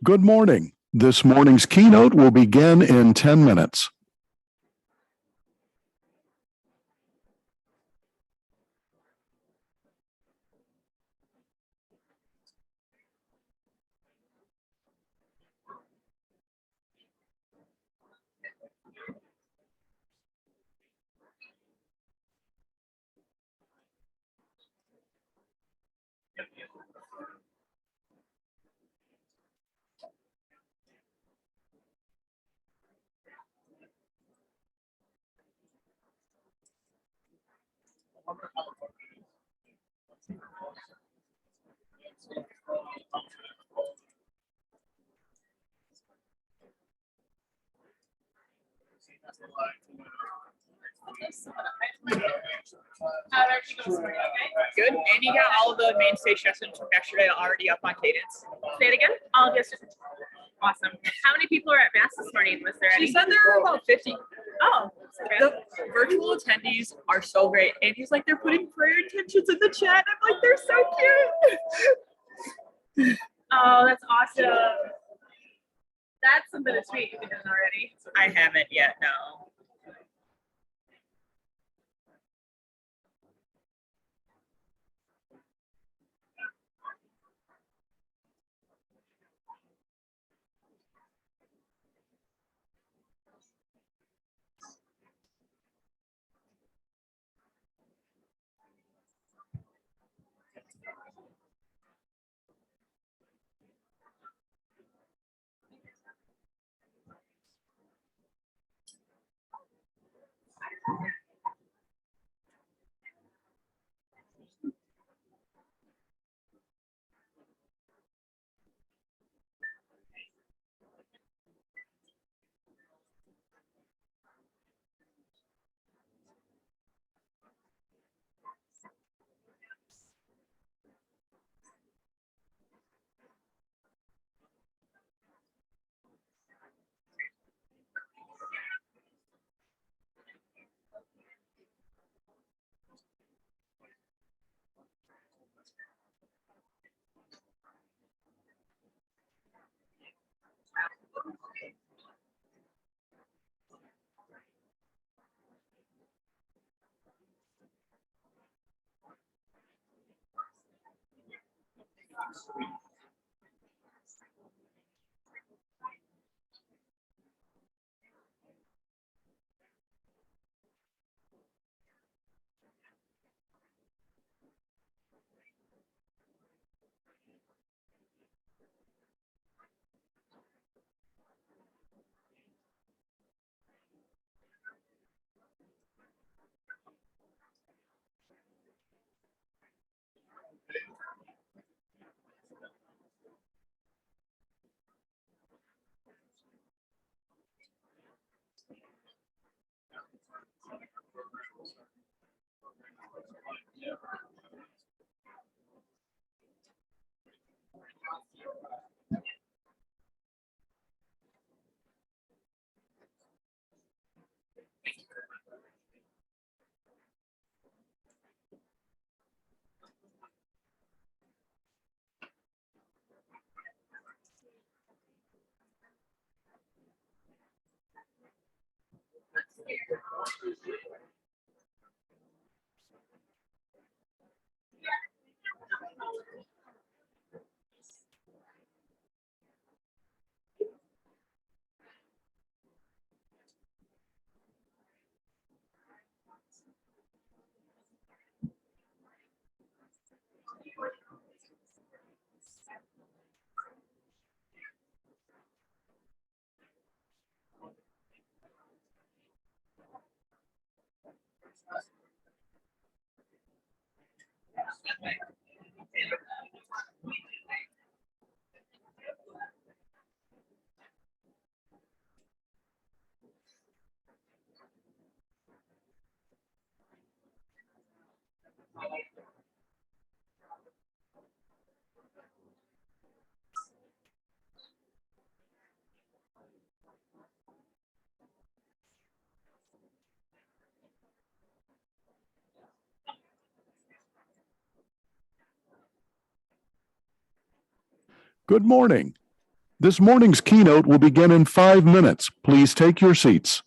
Good morning. This morning's keynote will begin in 10 minutes. Good. And you got all the main stage sessions from yesterday already up on Cadence. Say it again? All yesterday. Awesome. How many people are at Mass this morning? Was there any? She said there were about 50. Oh, okay. The virtual attendees are so great. And he's like, they're putting prayer intentions in the chat. I'm like, they're so cute. Oh, that's awesome. That's something to tweet if you didn't already. I haven't yet, no. Good morning. This morning's keynote will begin in 5 minutes. Please take your seats.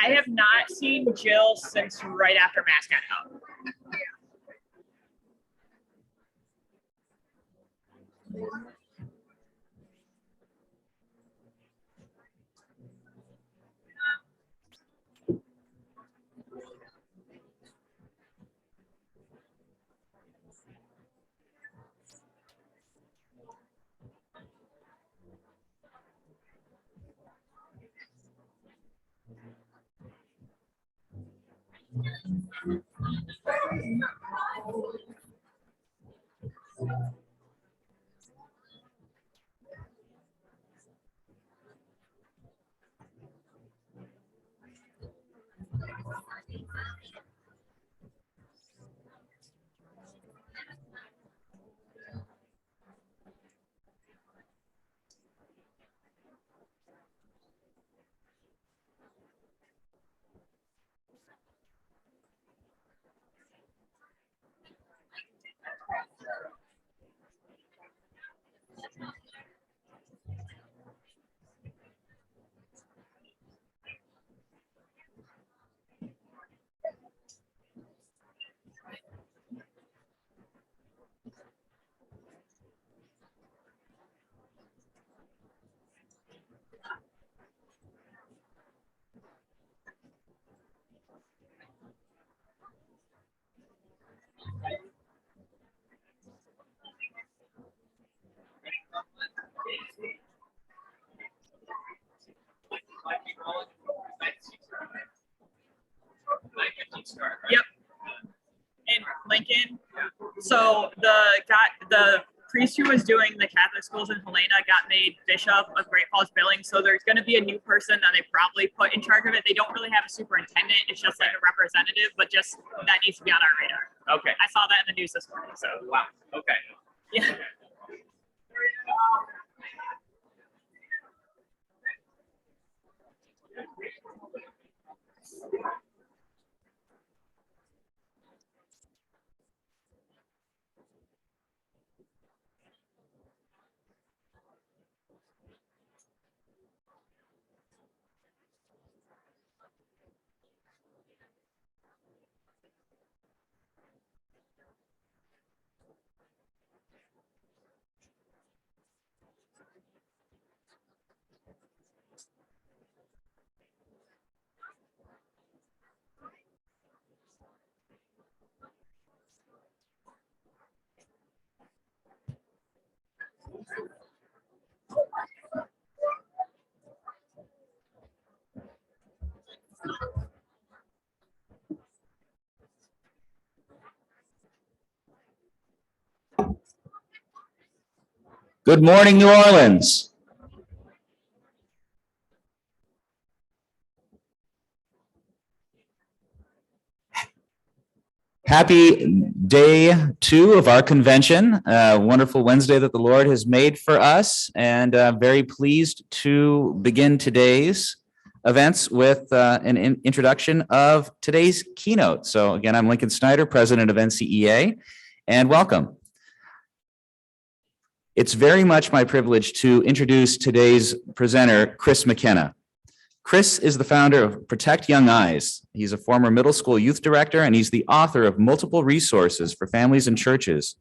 I have not seen Jill since right after Mass got out. Yep. In Lincoln. So the priest who was doing the Catholic schools in Helena got made bishop of Great Falls Billings. So there's going to be a new person that they probably put in charge of it. They don't really have a superintendent. It's just like a representative, but just that needs to be on our radar. Okay. I saw that in the news this morning. So Wow. Okay. yeah. Good morning, New Orleans. Happy day 2 of our convention. Wonderful Wednesday that the Lord has made for us, and very pleased to begin today's events with an introduction of today's keynote. So again, I'm Lincoln Snyder, president of NCEA, and welcome. It's very much my privilege to introduce today's presenter, Chris McKenna. Chris is the founder of Protect Young Eyes. He's a former middle school youth director, and he's the author of multiple resources for families and churches,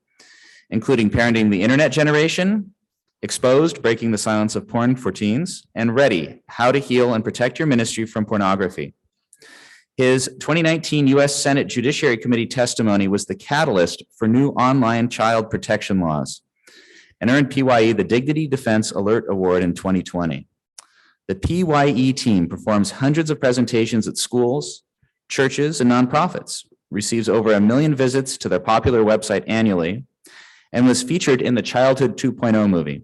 including Parenting the Internet Generation, Exposed, Breaking the Silence of Porn for Teens, and Ready, How to Heal and Protect Your Ministry from Pornography. His 2019 U.S. Senate Judiciary Committee testimony was the catalyst for new online child protection laws, and earned PYE the Dignity Defense Alert Award in 2020. The PYE team performs hundreds of presentations at schools, churches, and nonprofits, receives over 1 million visits to their popular website annually, and was featured in the Childhood 2.0 movie.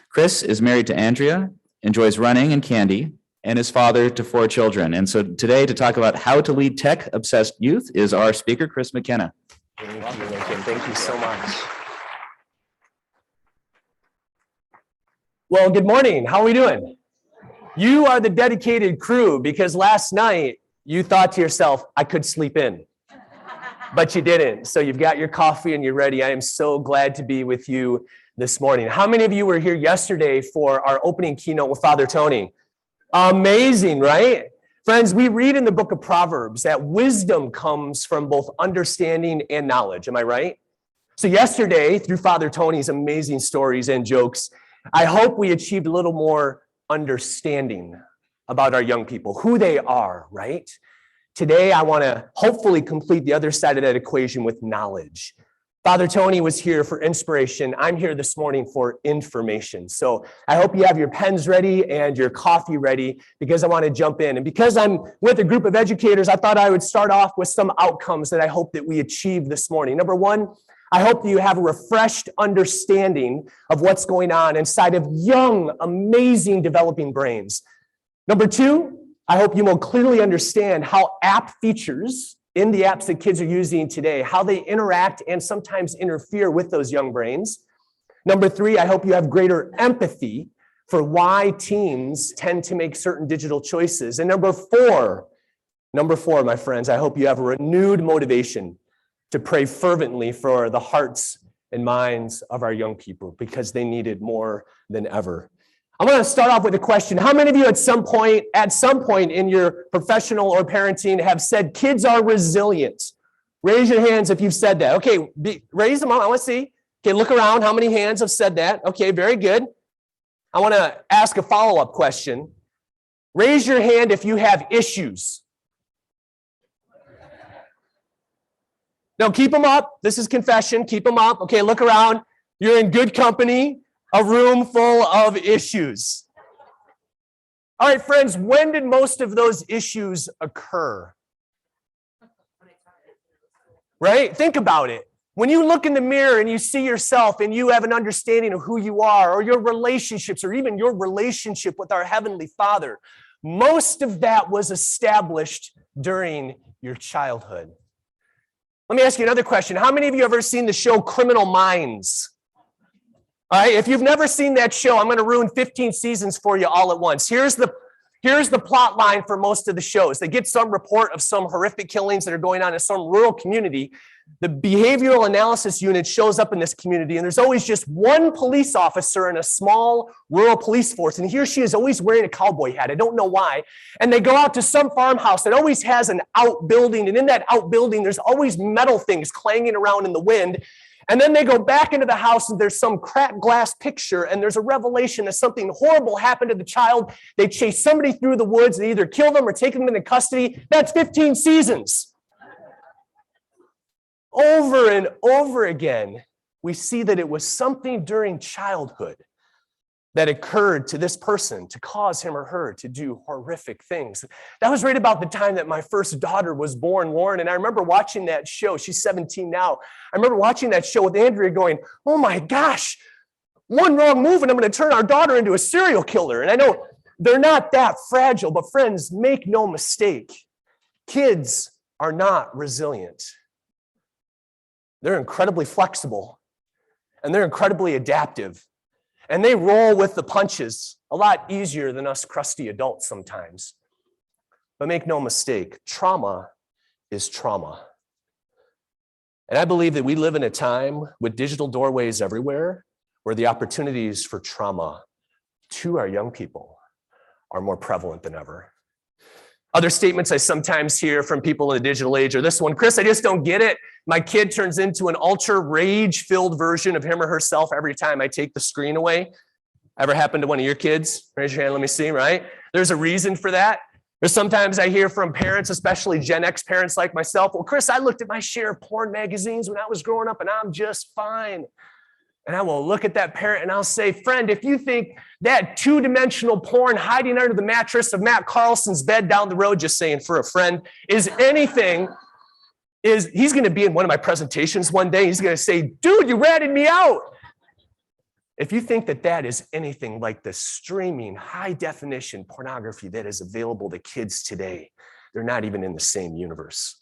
Chris is married to Andrea, enjoys running and candy, and is father to 4 children. And so today, to talk about how to lead tech-obsessed youth, is our speaker, Chris McKenna. Thank you, Lincoln. Thank you so much. Well, good morning. How are we doing? You are the dedicated crew, because last night you thought to yourself, I could sleep in, but you didn't. So you've got your coffee and you're ready. I am so glad to be with you this morning. How many of you were here yesterday for our opening keynote with Father Tony? Amazing, right? Friends, we read in the book of Proverbs that wisdom comes from both understanding and knowledge. Am I right? So yesterday, through Father Tony's amazing stories and jokes, I hope we achieved a little more understanding about our young people, who they are, right? Today, I want to hopefully complete the other side of that equation with knowledge. Father Tony was here for inspiration. I'm here this morning for information. So I hope you have your pens ready and your coffee ready, because I want to jump in. And because I'm with a group of educators, I thought I would start off with some outcomes that I hope that we achieve this morning. Number one, I hope that you have a refreshed understanding of what's going on inside of young, amazing developing brains. Number two, I hope you will clearly understand how app features in the apps that kids are using today, how they interact and sometimes interfere with those young brains. Number three, I hope you have greater empathy for why teens tend to make certain digital choices. And number four, my friends, I hope you have a renewed motivation to pray fervently for the hearts and minds of our young people, because they need it more than ever. I'm going to start off with a question. How many of you at some point in your professional or parenting have said kids are resilient? Raise your hands if you've said that. Okay, raise them up. I want to see. Okay, look around. How many hands have said that? Okay, very good. I want to ask a follow-up question. Raise your hand if you have issues. No, keep them up. This is confession. Keep them up. Okay, look around. You're in good company, a room full of issues. All right, friends, when did most of those issues occur? Right? Think about it. When you look in the mirror and you see yourself and you have an understanding of who you are, or your relationships, or even your relationship with our Heavenly Father, most of that was established during your childhood. Let me ask you another question. How many of you have ever seen the show Criminal Minds? All right, if you've never seen that show, I'm going to ruin 15 seasons for you all at once. Here's the plot line for most of the shows. They get some report of some horrific killings that are going on in some rural community. The behavioral analysis unit shows up in this community, and there's always just one police officer in a small rural police force, and he or she is always wearing a cowboy hat. I don't know why. And they go out to some farmhouse that always has an outbuilding, and in that outbuilding, there's always metal things clanging around in the wind. And then they go back into the house, and there's some cracked glass picture, and there's a revelation that something horrible happened to the child. They chase somebody through the woods, they either kill them or take them into custody. That's 15 seasons. Over and over again, we see that it was something during childhood that occurred to this person to cause him or her to do horrific things. That was right about the time that my first daughter was born, Lauren, and I remember watching that show. She's 17 now. I remember watching that show with Andrea going, oh my gosh, one wrong move and I'm going to turn our daughter into a serial killer. And I know they're not that fragile, but friends, make no mistake, kids are not resilient. They're incredibly flexible, and they're incredibly adaptive, and they roll with the punches a lot easier than us crusty adults sometimes. But make no mistake, trauma is trauma. And I believe that we live in a time with digital doorways everywhere where the opportunities for trauma to our young people are more prevalent than ever. Other statements I sometimes hear from people in the digital age are this one: Chris, I just don't get it. My kid turns into an ultra rage-filled version of him or herself every time I take the screen away. Ever happened to one of your kids? Raise your hand, let me see, right? There's a reason for that. Or sometimes I hear from parents, especially Gen X parents like myself, well, Chris, I looked at my share of porn magazines when I was growing up and I'm just fine. And I will look at that parent and I'll say, friend, if you think that two-dimensional porn hiding under the mattress of Matt Carlson's bed down the road, just saying for a friend, is anything, he's going to be in one of my presentations one day. He's going to say, dude, you ratted me out. If you think that that is anything like the streaming high-definition pornography that is available to kids today, they're not even in the same universe.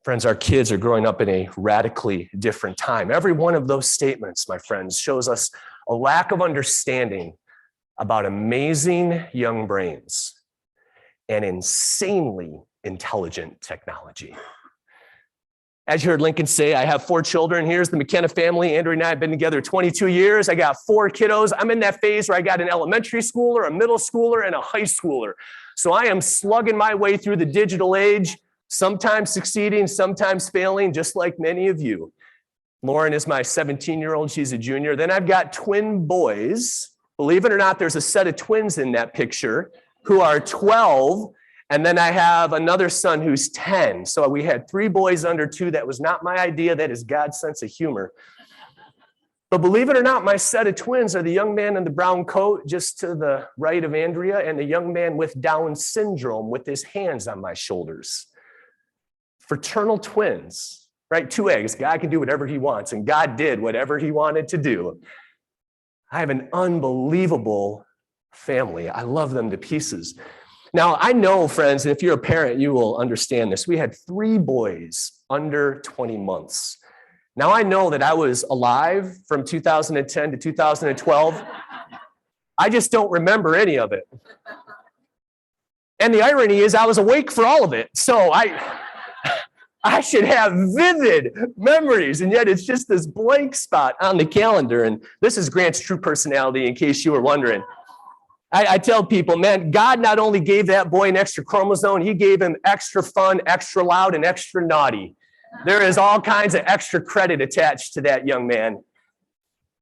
Friends, our kids are growing up in a radically different time. Every one of those statements, my friends, shows us a lack of understanding about amazing young brains and insanely intelligent technology. As you heard Lincoln say, I have 4 children. Here's the McKenna family. Andrew and I have been together 22 years. I got 4 kiddos. I'm in that phase where I got an elementary schooler, a middle schooler, and a high schooler. So I am slugging my way through the digital age, sometimes succeeding, sometimes failing, just like many of you. Lauren is my 17-year-old. She's a junior. Then I've got twin boys. Believe it or not, there's a set of twins in that picture who are 12. And then I have another son who's 10. So we had 3 boys under 2. That was not my idea. That is God's sense of humor. But believe it or not, my set of twins are the young man in the brown coat just to the right of Andrea and the young man with Down syndrome with his hands on my shoulders. Fraternal twins, right? 2 eggs. God can do whatever he wants, and God did whatever he wanted to do. I have an unbelievable family. I love them to pieces. Now, I know, friends, and if you're a parent, you will understand this. We had 3 boys under 20 months. Now, I know that I was alive from 2010 to 2012. I just don't remember any of it. And the irony is I was awake for all of it. So I should have vivid memories, and yet it's just this blank spot on the calendar. And this is Grant's true personality, in case you were wondering. I tell people, man, God not only gave that boy an extra chromosome, he gave him extra fun, extra loud, and extra naughty. There is all kinds of extra credit attached to that young man.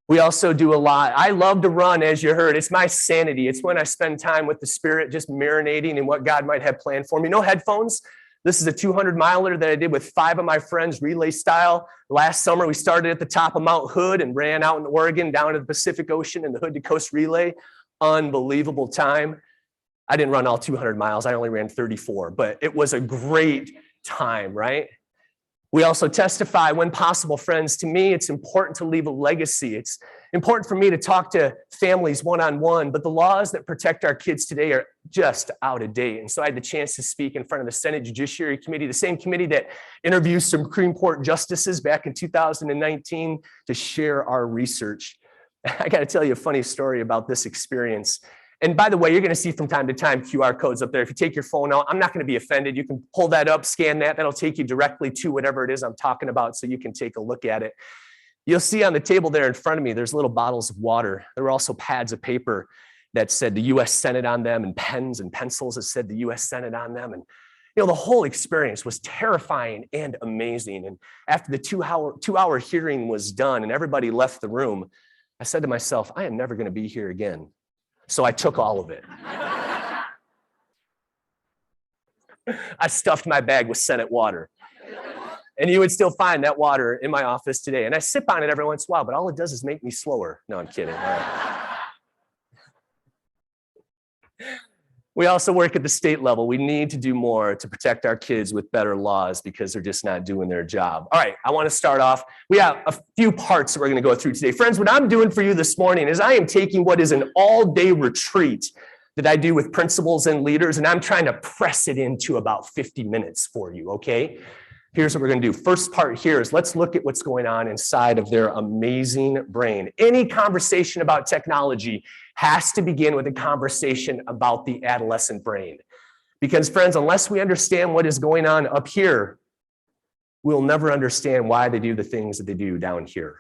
We also do a lot. I love to run, as you heard. It's my sanity. It's when I spend time with the Spirit, just marinating in what God might have planned for me. No headphones. This is a 200-miler that I did with 5 of my friends, relay style. Last summer, we started at the top of Mount Hood and ran out in Oregon down to the Pacific Ocean in the Hood to Coast relay. Unbelievable time. I didn't run all 200 miles. I only ran 34, but it was a great time, right? We also testify when possible, friends. To me, it's important to leave a legacy. It's important for me to talk to families one-on-one, but the laws that protect our kids today are just out of date. And so I had the chance to speak in front of the Senate Judiciary Committee, the same committee that interviewed some Supreme Court justices back in 2019 to share our research. I got to tell you a funny story about this experience. And by the way, you're going to see from time to time QR codes up there. If you take your phone out, I'm not going to be offended. You can pull that up, scan that. That'll take you directly to whatever it is I'm talking about so you can take a look at it. You'll see on the table there in front of me, there's little bottles of water. There were also pads of paper that said the U.S. Senate on them, and pens and pencils that said the U.S. Senate on them. And the whole experience was terrifying and amazing. And after the two-hour hearing was done and everybody left the room, I said to myself, I am never going to be here again. So I took all of it. I stuffed my bag with Senate water. And you would still find that water in my office today. And I sip on it every once in a while, but all it does is make me slower. No, I'm kidding. All right. We also work at the state level. We need to do more to protect our kids with better laws because they're just not doing their job. All right, I want to start off. We have a few parts that we're going to go through today. Friends, what I'm doing for you this morning is I am taking what is an all-day retreat that I do with principals and leaders, and I'm trying to press it into about 50 minutes for you, okay? Here's what we're going to do. First part here is let's look at what's going on inside of their amazing brain. Any conversation about technology has to begin with a conversation about the adolescent brain. Because friends, unless we understand what is going on up here, we'll never understand why they do the things that they do down here.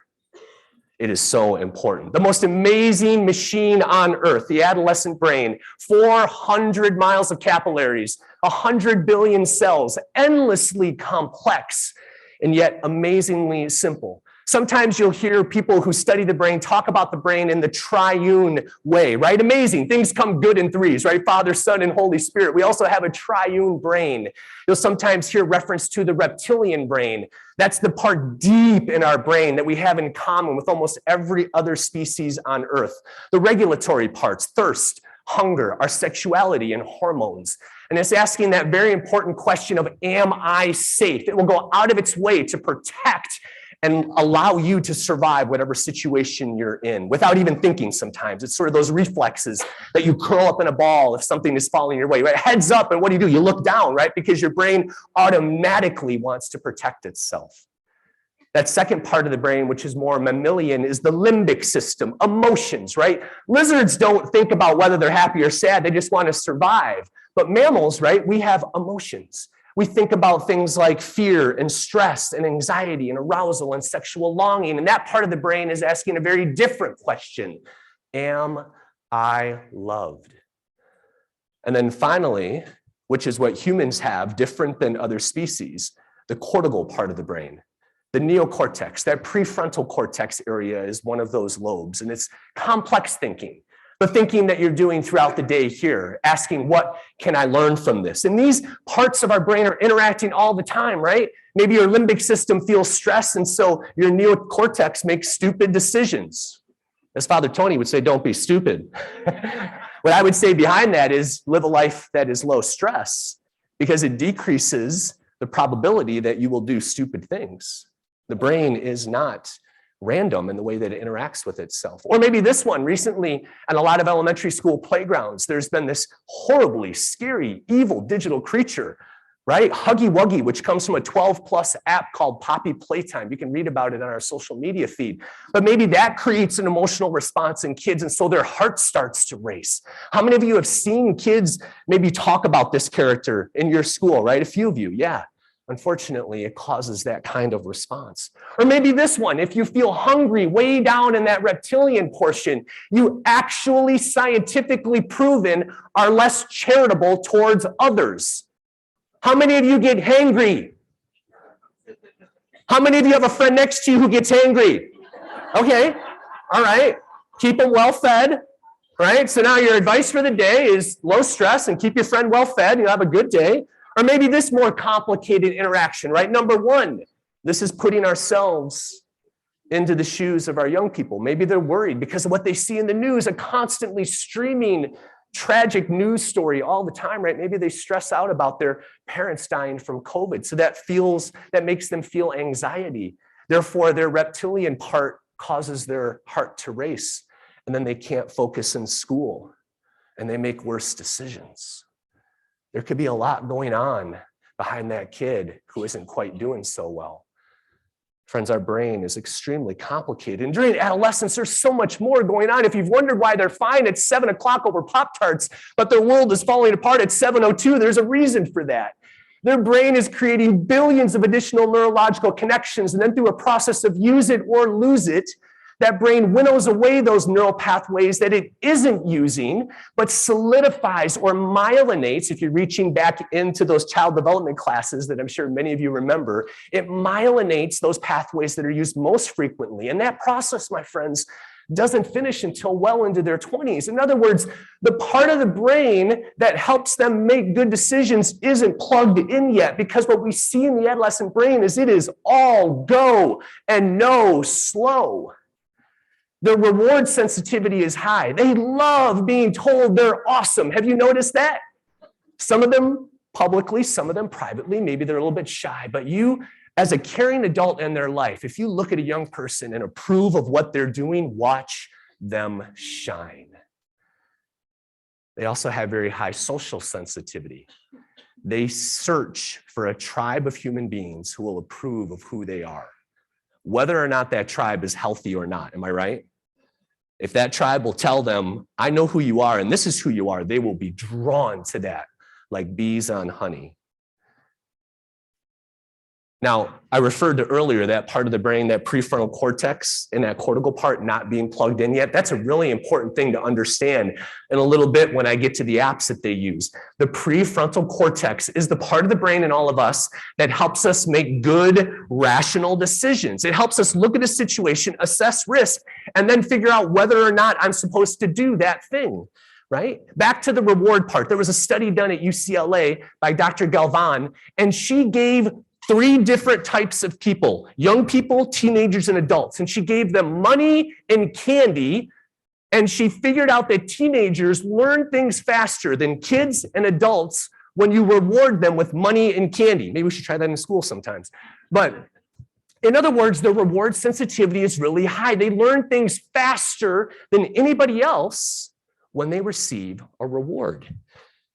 It is so important. The most amazing machine on earth, the adolescent brain, 400 miles of capillaries, 100 billion cells, endlessly complex, and yet amazingly simple. Sometimes you'll hear people who study the brain talk about the brain in the triune way, right? Amazing. Things come good in threes, right? Father, Son, and Holy Spirit. We also have a triune brain. You'll sometimes hear reference to the reptilian brain. That's the part deep in our brain that we have in common with almost every other species on Earth. The regulatory parts, thirst, hunger, our sexuality, and hormones. And it's asking that very important question of, am I safe? It will go out of its way to protect and allow you to survive whatever situation you're in without even thinking sometimes. It's sort of those reflexes that you curl up in a ball if something is falling your way, right? Heads up, and what do? You look down, right? Because your brain automatically wants to protect itself. That second part of the brain, which is more mammalian, is the limbic system, emotions, right? Lizards don't think about whether they're happy or sad. They just want to survive. But mammals, right? We have emotions. We think about things like fear and stress and anxiety and arousal and sexual longing. And that part of the brain is asking a very different question. Am I loved? And then finally, which is what humans have different than other species, the cortical part of the brain. The neocortex, that prefrontal cortex area is one of those lobes, and it's complex thinking. The thinking that you're doing throughout the day here, asking, what can I learn from this? And these parts of our brain are interacting all the time, right? Maybe your limbic system feels stress, and so your neocortex makes stupid decisions. As Father Tony would say, don't be stupid. What I would say behind that is live a life that is low stress, because it decreases the probability that you will do stupid things. The brain is not random in the way that it interacts with itself. Or maybe this one, recently at a lot of elementary school playgrounds, there's been this horribly scary, evil digital creature, right? Huggy Wuggy, which comes from a 12+ app called Poppy Playtime. You can read about it on our social media feed. But maybe that creates an emotional response in kids, and so their heart starts to race. How many of you have seen kids maybe talk about this character in your school, right? A few of you, yeah. Unfortunately, it causes that kind of response. Or maybe this one, if you feel hungry way down in that reptilian portion, you actually scientifically proven are less charitable towards others. How many of you get hangry? How many of you have a friend next to you who gets hangry? Okay, all right. Keep them well fed, right? So now your advice for the day is low stress and keep your friend well fed. You'll have a good day. Or maybe this more complicated interaction, right? Number one, this is putting ourselves into the shoes of our young people. Maybe they're worried because of what they see in the news, a constantly streaming tragic news story all the time, right? Maybe they stress out about their parents dying from COVID. So that makes them feel anxiety. Therefore, their reptilian part causes their heart to race. And then they can't focus in school and they make worse decisions. There could be a lot going on behind that kid who isn't quite doing so well. Friends, our brain is extremely complicated. And during adolescence, there's so much more going on. If you've wondered why they're fine at 7 o'clock over Pop-Tarts, but their world is falling apart at 7:02, there's a reason for that. Their brain is creating billions of additional neurological connections, and then through a process of use it or lose it, that brain winnows away those neural pathways that it isn't using, but solidifies or myelinates. If you're reaching back into those child development classes that I'm sure many of you remember, it myelinates those pathways that are used most frequently. And that process, my friends, doesn't finish until well into their 20s. In other words, the part of the brain that helps them make good decisions isn't plugged in yet, because what we see in the adolescent brain is it is all go and no slow. Their reward sensitivity is high. They love being told they're awesome. Have you noticed that? Some of them publicly, some of them privately. Maybe they're a little bit shy, but you, as a caring adult in their life, if you look at a young person and approve of what they're doing, watch them shine. They also have very high social sensitivity. They search for a tribe of human beings who will approve of who they are, whether or not that tribe is healthy or not. Am I right? If that tribe will tell them, I know who you are and this is who you are, they will be drawn to that like bees on honey. Now, I referred to earlier that part of the brain, that prefrontal cortex and that cortical part not being plugged in yet. That's a really important thing to understand in a little bit when I get to the apps that they use. The prefrontal cortex is the part of the brain in all of us that helps us make good, rational decisions. It helps us look at a situation, assess risk, and then figure out whether or not I'm supposed to do that thing. Right? Back to the reward part. There was a study done at UCLA by Dr. Galvan, and she gave 3 different types of people, young people, teenagers, and adults. And she gave them money and candy, and she figured out that teenagers learn things faster than kids and adults when you reward them with money and candy. Maybe we should try that in school sometimes. But in other words, the reward sensitivity is really high. They learn things faster than anybody else when they receive a reward.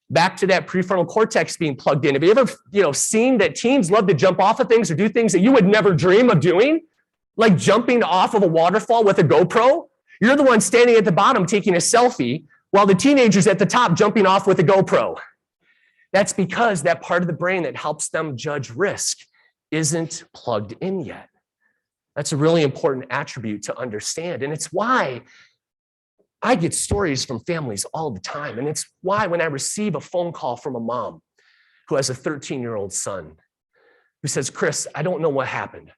Back to that prefrontal cortex being plugged in. Have you ever, seen that teens love to jump off of things or do things that you would never dream of doing? Like jumping off of a waterfall with a GoPro? You're the one standing at the bottom taking a selfie while the teenager's at the top jumping off with a GoPro. That's because that part of the brain that helps them judge risk isn't plugged in yet. That's a really important attribute to understand. And it's why I get stories from families all the time. And it's why when I receive a phone call from a mom who has a 13-year-old son who says, Chris, I don't know what happened.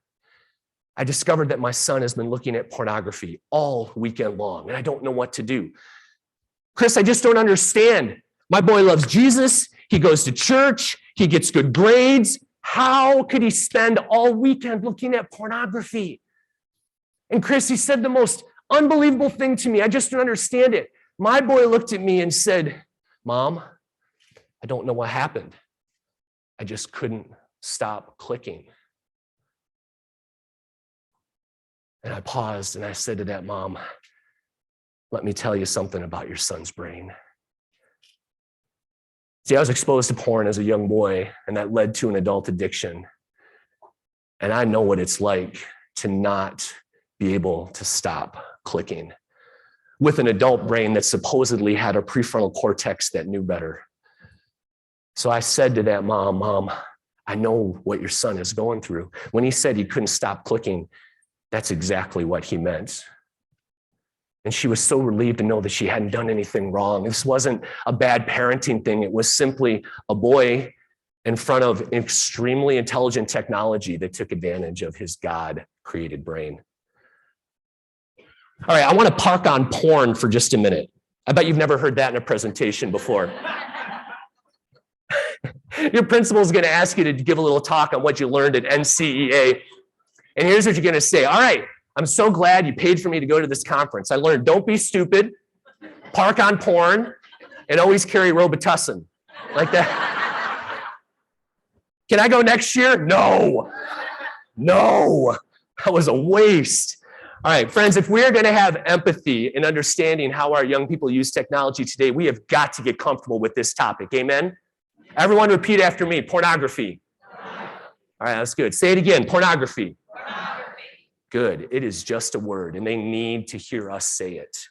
I discovered that my son has been looking at pornography all weekend long, and I don't know what to do. Chris, I just don't understand. My boy loves Jesus. He goes to church. He gets good grades. How could he spend all weekend looking at pornography? And Chris, he said the most unbelievable thing to me. I just don't understand it. My boy looked at me and said, Mom, I don't know what happened. I just couldn't stop clicking. And I paused and I said to that mom, let me tell you something about your son's brain. See, I was exposed to porn as a young boy, and that led to an adult addiction. And I know what it's like to not be able to stop clicking with an adult brain that supposedly had a prefrontal cortex that knew better. So I said to that mom, I know what your son is going through. When he said he couldn't stop clicking, that's exactly what he meant. And she was so relieved to know that she hadn't done anything wrong. This wasn't a bad parenting thing. It was simply a boy in front of extremely intelligent technology that took advantage of his God-created brain. All right, I want to park on porn for just a minute. I bet you've never heard that in a presentation before. Your principal is going to ask you to give a little talk on what you learned at NCEA. And here's what you're going to say. All right, I'm so glad you paid for me to go to this conference. I learned don't be stupid, park on porn, And always carry Robitussin, like that. Can I go next year? No. That was a waste. All right, friends, if we're going to have empathy in understanding how our young people use technology today, we have got to get comfortable with this topic. Amen? Everyone repeat after me. Pornography. All right, that's good. Say it again. Pornography. Good. It is just a word, and they need to hear us say it.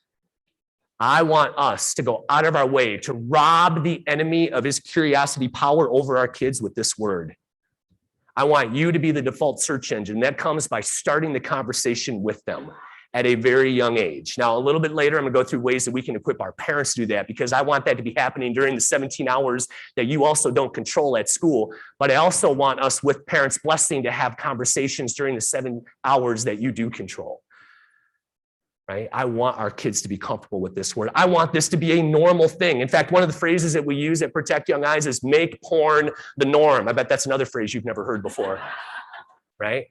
I want us to go out of our way to rob the enemy of his curiosity power over our kids with this word. I want you to be the default search engine. That comes by starting the conversation with them at a very young age. Now, a little bit later, I'm going to go through ways that we can equip our parents to do that, because I want that to be happening during the 17 hours that you also don't control at school. But I also want us, with parents' blessing, to have conversations during the 7 hours that you do control. Right? I want our kids to be comfortable with this word. I want this to be a normal thing. In fact, one of the phrases that we use at Protect Young Eyes is make porn the norm. I bet that's another phrase you've never heard before. Right?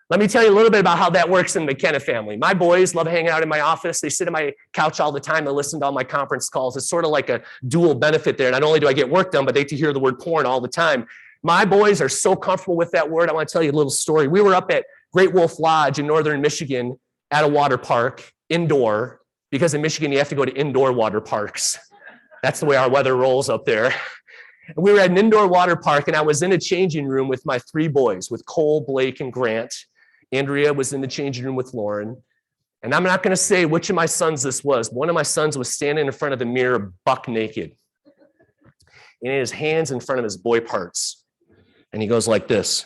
Let me tell you a little bit about how that works in the McKenna family. My boys love hanging out in my office. They sit on my couch all the time. They listen to all my conference calls. It's sort of like a dual benefit there. Not only do I get work done, but they get to hear the word porn all the time. My boys are so comfortable with that word. I want to tell you a little story. We were up at Great Wolf Lodge in northern Michigan at a water park, indoor, because in Michigan, you have to go to indoor water parks. That's the way our weather rolls up there. We were at an indoor water park, and I was in a changing room with my 3 boys, with Cole, Blake, and Grant. Andrea was in the changing room with Lauren. And I'm not going to say which of my sons this was. One of my sons was standing in front of the mirror, buck naked. And his hands in front of his boy parts. And he goes like this.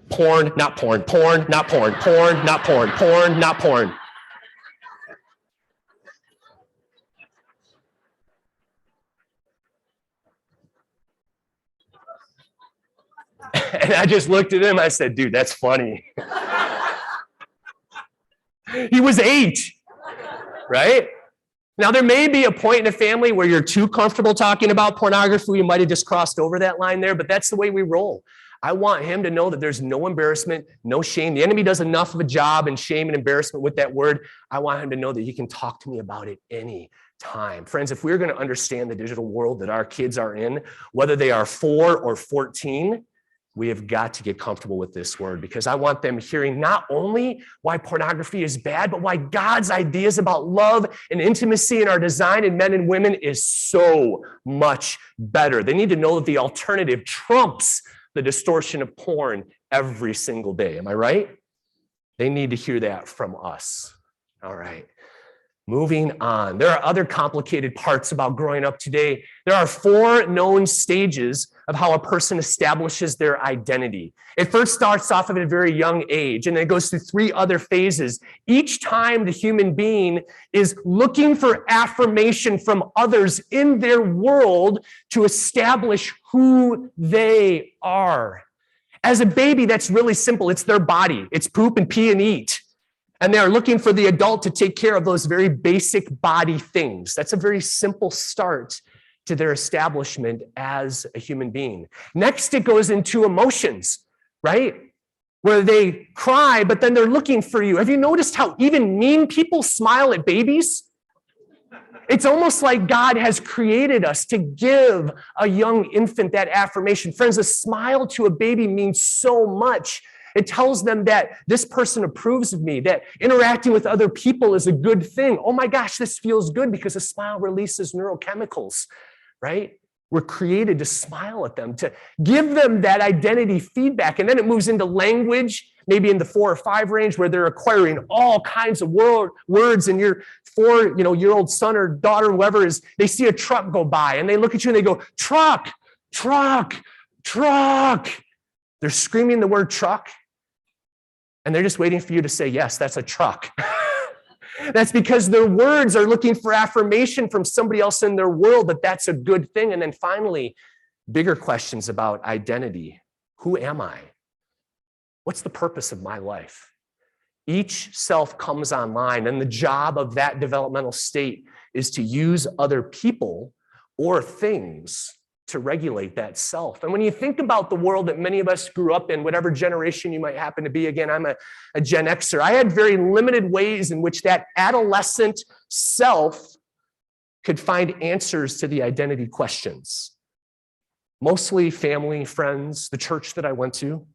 Porn, not porn, porn, not porn, porn, not porn, porn, not porn. And I just looked at him. I said, dude, that's funny. He was 8, right? Now, there may be a point in a family where you're too comfortable talking about pornography. You might have just crossed over that line there, but that's the way we roll. I want him to know that there's no embarrassment, no shame. The enemy does enough of a job in shame and embarrassment with that word. I want him to know that he can talk to me about it any time. Friends, if we're going to understand the digital world that our kids are in, whether they are 4 or 14, we have got to get comfortable with this word, because I want them hearing not only why pornography is bad, but why God's ideas about love and intimacy in our design in men and women is so much better. They need to know that the alternative trumps the distortion of porn every single day. Am I right? They need to hear that from us. All right. Moving on. There are other complicated parts about growing up today. There are 4 known stages of how a person establishes their identity. It first starts off at a very young age, and then it goes through 3 other phases. Each time the human being is looking for affirmation from others in their world to establish who they are. As a baby, that's really simple. It's their body. It's poop and pee and eat. And they're looking for the adult to take care of those very basic body things. That's a very simple start to their establishment as a human being. Next, it goes into emotions, right? Where they cry, but then they're looking for you. Have you noticed how even mean people smile at babies? It's almost like God has created us to give a young infant that affirmation. Friends, a smile to a baby means so much. It tells them that this person approves of me, that interacting with other people is a good thing. Oh my gosh, this feels good, because a smile releases neurochemicals, right? We're created to smile at them, to give them that identity feedback. And then it moves into language, maybe in the 4 or 5 range, where they're acquiring all kinds of words. And your 4-year-old son or daughter, whoever is, they see a truck go by and they look at you and they go, truck, truck, truck. They're screaming the word truck. And they're just waiting for you to say, yes, that's a truck. That's because their words are looking for affirmation from somebody else in their world that that's a good thing. And then finally, bigger questions about identity. Who am I? What's the purpose of my life? Each self comes online, and the job of that developmental state is to use other people or things to regulate that self. And when you think about the world that many of us grew up in, whatever generation you might happen to be, again, I'm a Gen Xer, I had very limited ways in which that adolescent self could find answers to the identity questions. Mostly family, friends, the church that I went to.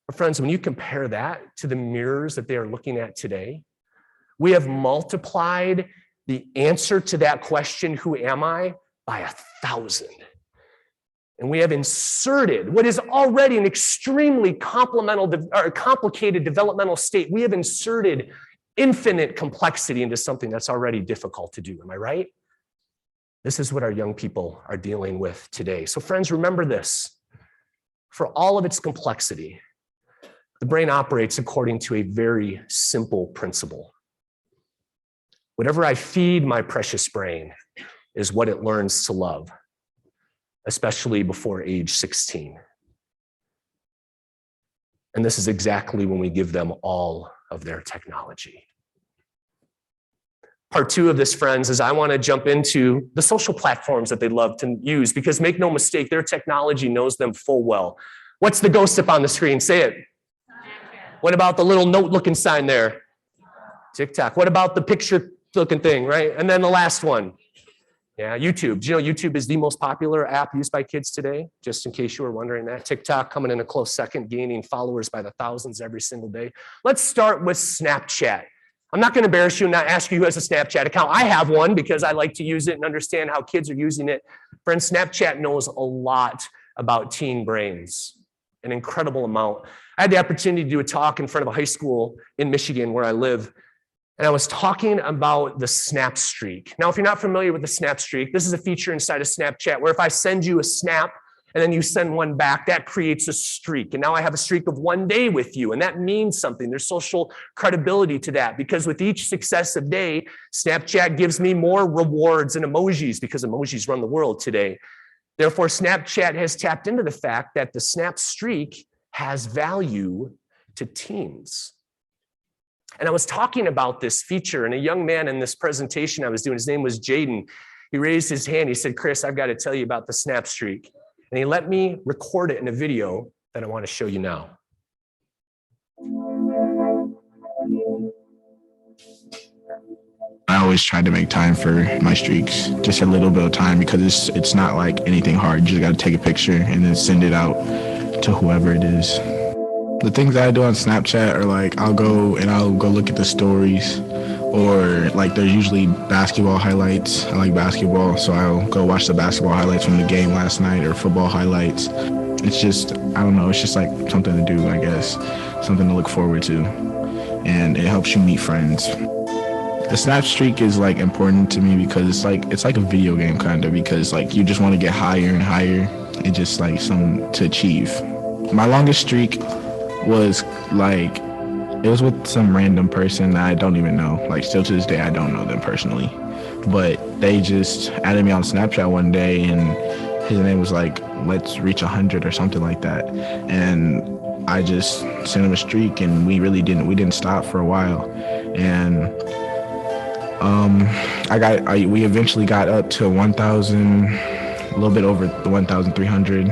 But friends, when you compare that to the mirrors that they are looking at today, we have multiplied the answer to that question, who am I, by 1,000. And we have inserted what is already an extremely complicated developmental state. We have inserted infinite complexity into something that's already difficult to do. Am I right? This is what our young people are dealing with today. So friends, remember this. For all of its complexity, the brain operates according to a very simple principle. Whatever I feed my precious brain is what it learns to love, especially before age 16. And this is exactly when we give them all of their technology. Part 2 of this, friends, is I want to jump into the social platforms that they love to use, because make no mistake, their technology knows them full well. What's the ghost up on the screen? Say it. What about the little note-looking sign there? TikTok. What about the picture-looking thing, right? And then the last one. Yeah, YouTube. Do you know YouTube is the most popular app used by kids today? Just in case you were wondering that. TikTok coming in a close second, gaining followers by the thousands every single day. Let's start with Snapchat. I'm not going to embarrass you and not ask you who has a Snapchat account. I have one because I like to use it and understand how kids are using it. Friends, Snapchat knows a lot about teen brains, an incredible amount. I had the opportunity to do a talk in front of a high school in Michigan where I live. And I was talking about the Snap Streak. Now, if you're not familiar with the Snap Streak, this is a feature inside of Snapchat where if I send you a snap and then you send one back, that creates a streak. And now I have a streak of 1 day with you. And that means something. There's social credibility to that, because with each successive day, Snapchat gives me more rewards and emojis, because emojis run the world today. Therefore, Snapchat has tapped into the fact that the Snap Streak has value to teens. And I was talking about this feature, and a young man in this presentation I was doing, his name was Jaden. He raised his hand. He said, "Chris, I've got to tell you about the Snap Streak." And he let me record it in a video that I want to show you now. I always try to make time for my streaks, just a little bit of time, because it's not like anything hard. You just got to take a picture and then send it out to whoever it is. The things that I do on Snapchat are like, I'll go look at the stories, or like there's usually basketball highlights. I like basketball, so I'll go watch the basketball highlights from the game last night, or football highlights. It's just, I don't know, it's just like something to do, I guess, something to look forward to, and it helps you meet friends. The Snap Streak is like important to me because it's like a video game kind of, because like you just want to get higher and higher. It's just like something to achieve. My longest streak was like, it was with some random person that I don't even know. Like still to this day, I don't know them personally, but they just added me on Snapchat one day, and his name was like, "Let's reach 100" or something like that. And I just sent him a streak, and we didn't stop for a while. And we eventually got up to 1,000, a little bit over 1,300.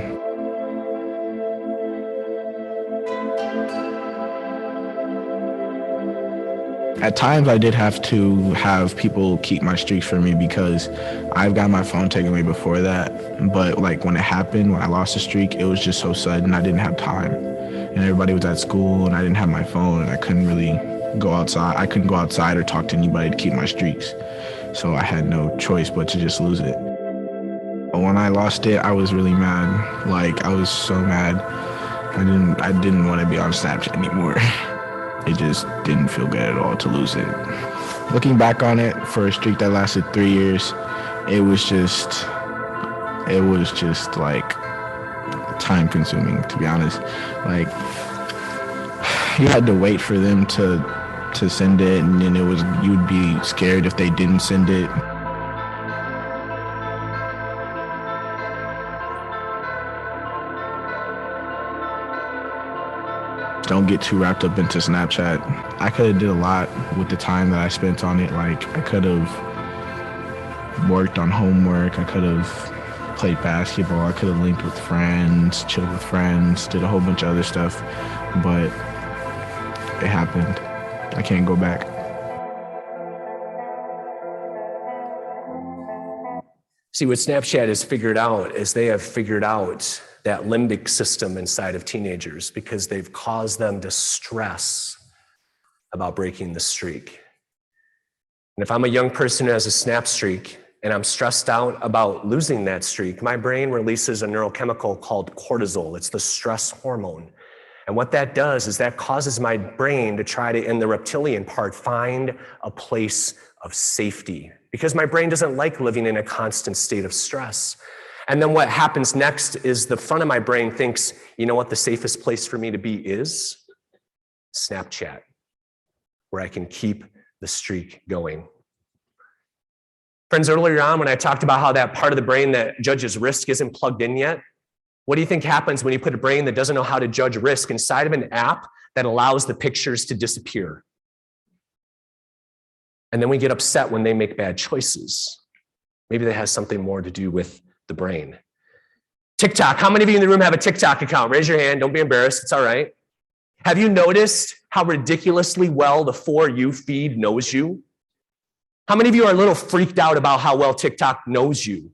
At times I did have to have people keep my streaks for me, because I've got my phone taken away before that. But like when it happened, when I lost the streak, it was just so sudden. I didn't have time, and everybody was at school, and I didn't have my phone, and I couldn't really go outside. I couldn't go outside or talk to anybody to keep my streaks. So I had no choice but to just lose it. When I lost it, I was really mad. Like I was so mad. I didn't want to be on Snapchat anymore. It just didn't feel good at all to lose it. Looking back on it, for a streak that lasted 3 years, it was just like time consuming, to be honest. Like you had to wait for them to send it, and then you'd be scared if they didn't send it. Don't get too wrapped up into Snapchat. I could have did a lot with the time that I spent on it. Like I could have worked on homework. I could have played basketball. I could have linked with friends, chilled with friends, did a whole bunch of other stuff. But it happened. I can't go back. See, what Snapchat has figured out is they have figured out that limbic system inside of teenagers because they've caused them to stress about breaking the streak. And if I'm a young person who has a snap streak and I'm stressed out about losing that streak, my brain releases a neurochemical called cortisol. It's the stress hormone. And what that does is that causes my brain to try to, in the reptilian part, find a place of safety because my brain doesn't like living in a constant state of stress. And then what happens next is the front of my brain thinks, you know what the safest place for me to be is? Snapchat, where I can keep the streak going. Friends, earlier on when I talked about how that part of the brain that judges risk isn't plugged in yet, what do you think happens when you put a brain that doesn't know how to judge risk inside of an app that allows the pictures to disappear? And then we get upset when they make bad choices. Maybe that has something more to do with the brain. TikTok. How many of you in the room have a TikTok account? Raise your hand. Don't be embarrassed. It's all right. Have you noticed how ridiculously well the For You feed knows you? How many of you are a little freaked out about how well TikTok knows you?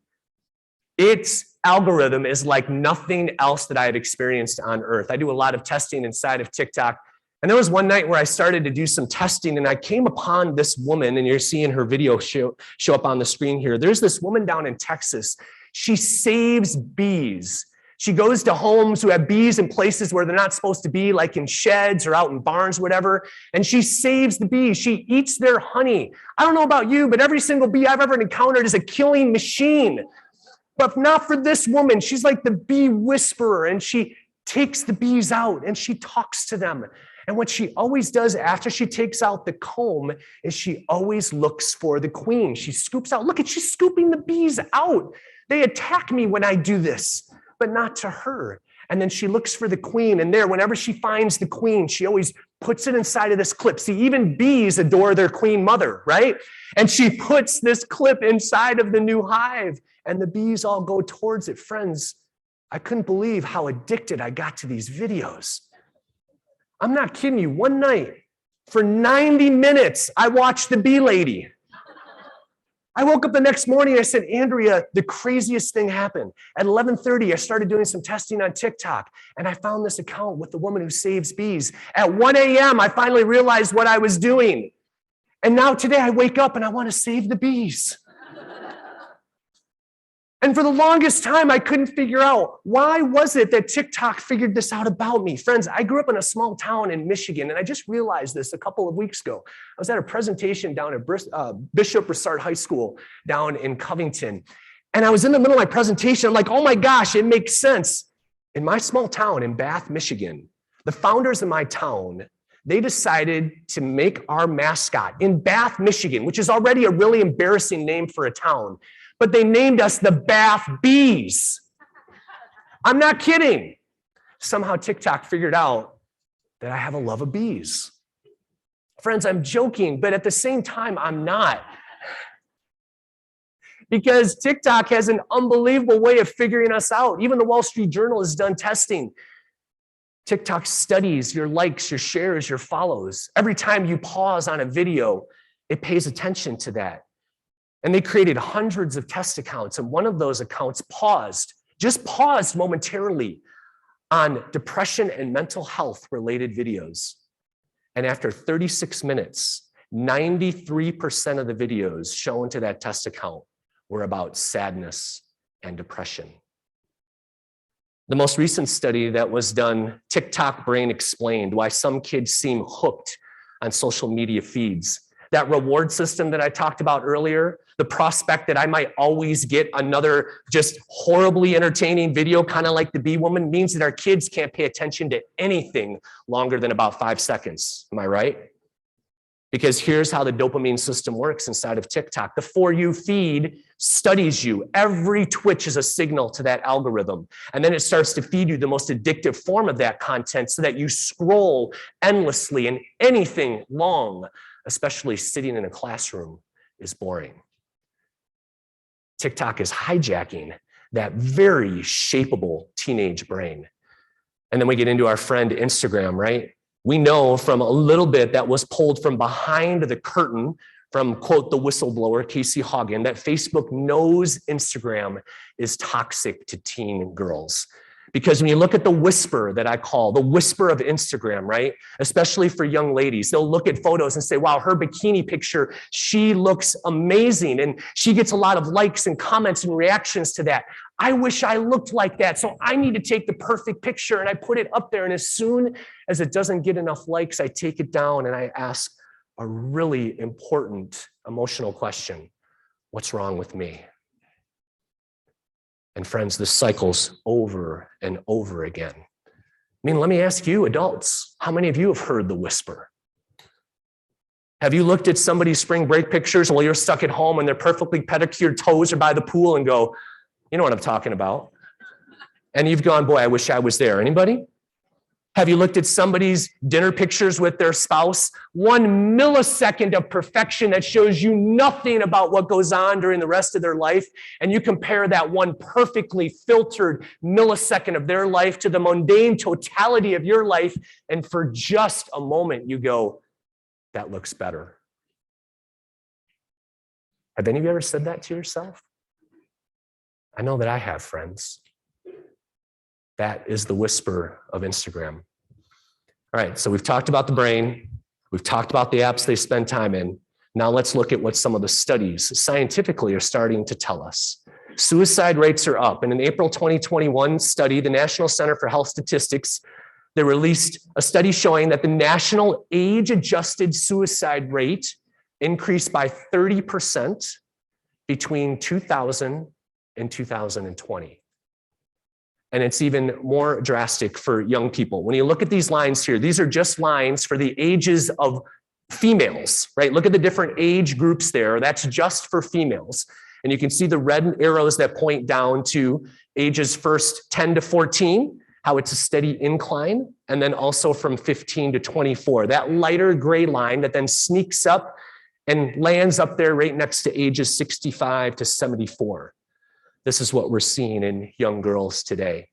Its algorithm is like nothing else that I have experienced on earth. I do a lot of testing inside of TikTok. And there was one night where I started to do some testing and I came upon this woman, and you're seeing her video show up on the screen here. There's this woman down in Texas. She saves bees. She goes to homes who have bees in places where they're not supposed to be, like in sheds or out in barns, whatever. And she saves the bees. She eats their honey. I don't know about you, but every single bee I've ever encountered is a killing machine. But not for this woman. She's like the bee whisperer, and she takes the bees out and she talks to them. And what she always does after she takes out the comb is she always looks for the queen. She scoops out. Look, she's scooping the bees out. They attack me when I do this, but not to her. And then she looks for the queen, and there, whenever she finds the queen, she always puts it inside of this clip. See, even bees adore their queen mother, right? And she puts this clip inside of the new hive, and the bees all go towards it. Friends, I couldn't believe how addicted I got to these videos. I'm not kidding you. One night, for 90 minutes, I watched the bee lady. I woke up the next morning, I said, Andrea, the craziest thing happened. At 11:30, I started doing some testing on TikTok, and I found this account with the woman who saves bees. At 1 a.m., I finally realized what I was doing. And now today, I wake up and I want to save the bees. And for the longest time, I couldn't figure out, why was it that TikTok figured this out about me? Friends, I grew up in a small town in Michigan, and I just realized this a couple of weeks ago. I was at a presentation down at Bishop Broussard High School down in Covington. And I was in the middle of my presentation. I'm like, oh my gosh, it makes sense. In my small town in Bath, Michigan, the founders of my town, they decided to make our mascot in Bath, Michigan, which is already a really embarrassing name for a town, but they named us the Bath Bees. I'm not kidding. Somehow TikTok figured out that I have a love of bees. Friends, I'm joking, but at the same time, I'm not. Because TikTok has an unbelievable way of figuring us out. Even the Wall Street Journal has done testing. TikTok studies your likes, your shares, your follows. Every time you pause on a video, it pays attention to that. And they created hundreds of test accounts, and one of those accounts just paused momentarily on depression and mental health related videos. And after 36 minutes, 93% of the videos shown to that test account were about sadness and depression. The most recent study that was done, TikTok Brain Explained, why some kids seem hooked on social media feeds. That reward system that I talked about earlier, the prospect that I might always get another just horribly entertaining video, kind of like the bee woman, means that our kids can't pay attention to anything longer than about 5 seconds. Am I right? Because here's how the dopamine system works inside of TikTok. The For You feed studies you. Every twitch is a signal to that algorithm. And then it starts to feed you the most addictive form of that content so that you scroll endlessly, and anything long, especially sitting in a classroom, is boring. TikTok is hijacking that very shapeable teenage brain. And then we get into our friend Instagram, right? We know from a little bit that was pulled from behind the curtain from, quote, the whistleblower, Casey Haugen, that Facebook knows Instagram is toxic to teen girls. Because when you look at the whisper that I call the whisper of Instagram, right? Especially for young ladies, they'll look at photos and say, wow, her bikini picture, she looks amazing. And she gets a lot of likes and comments and reactions to that. I wish I looked like that. So I need to take the perfect picture and I put it up there. And as soon as it doesn't get enough likes, I take it down and I ask a really important emotional question. What's wrong with me? And friends, this cycles over and over again. I mean, let me ask you, adults, how many of you have heard the whisper? Have you looked at somebody's spring break pictures while you're stuck at home and their perfectly pedicured toes are by the pool and go, you know what I'm talking about? And you've gone, boy, I wish I was there. Anybody? Have you looked at somebody's dinner pictures with their spouse? 1 millisecond of perfection that shows you nothing about what goes on during the rest of their life. And you compare that one perfectly filtered millisecond of their life to the mundane totality of your life. And for just a moment, you go, that looks better. Have any of you ever said that to yourself? I know that I have, friends. That is the whisper of Instagram. All right, so we've talked about the brain. We've talked about the apps they spend time in. Now let's look at what some of the studies scientifically are starting to tell us. Suicide rates are up. In an April 2021 study, the National Center for Health Statistics, they released a study showing that the national age-adjusted suicide rate increased by 30% between 2000 and 2020. And it's even more drastic for young people. When you look at these lines here, these are just lines for the ages of females, right? Look at the different age groups there. That's just for females. And you can see the red arrows that point down to ages first 10 to 14, how it's a steady incline, and then also from 15 to 24. That lighter gray line that then sneaks up and lands up there right next to ages 65 to 74. This is what we're seeing in young girls today.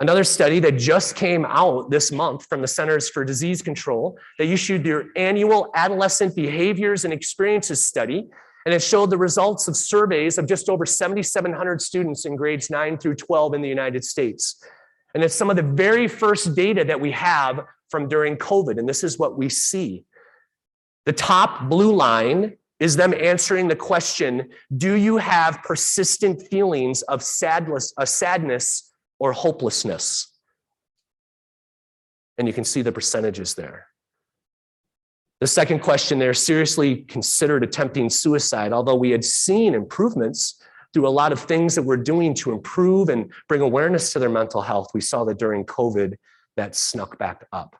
Another study that just came out this month from the Centers for Disease Control, they issued their annual adolescent behaviors and experiences study, and it showed the results of surveys of just over 7,700 students in grades 9 through 12 in the United States. And it's some of the very first data that we have from during COVID, and this is what we see. The top blue line is them answering the question, do you have persistent feelings of sadness or hopelessness? And you can see the percentages there. The second question there, seriously considered attempting suicide, although we had seen improvements through a lot of things that we're doing to improve and bring awareness to their mental health. We saw that during COVID, that snuck back up.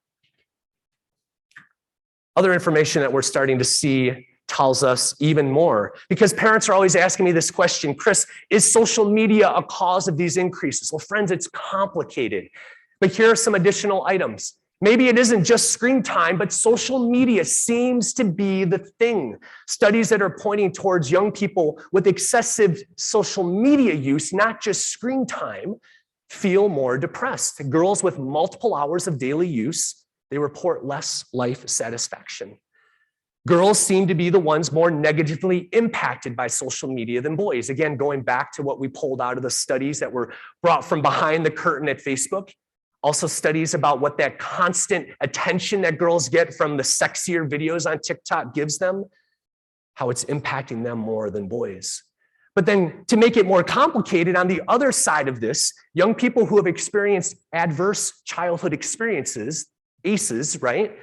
Other information that we're starting to see tells us even more, because parents are always asking me this question, Chris, is social media a cause of these increases? Well, friends, it's complicated, but here are some additional items. Maybe it isn't just screen time, but social media seems to be the thing. Studies that are pointing towards young people with excessive social media use, not just screen time, feel more depressed. Girls with multiple hours of daily use, they report less life satisfaction. Girls seem to be the ones more negatively impacted by social media than boys. Again, going back to what we pulled out of the studies that were brought from behind the curtain at Facebook. Also studies about what that constant attention that girls get from the sexier videos on TikTok gives them, how it's impacting them more than boys. But then to make it more complicated, on the other side of this, young people who have experienced adverse childhood experiences, ACEs, right?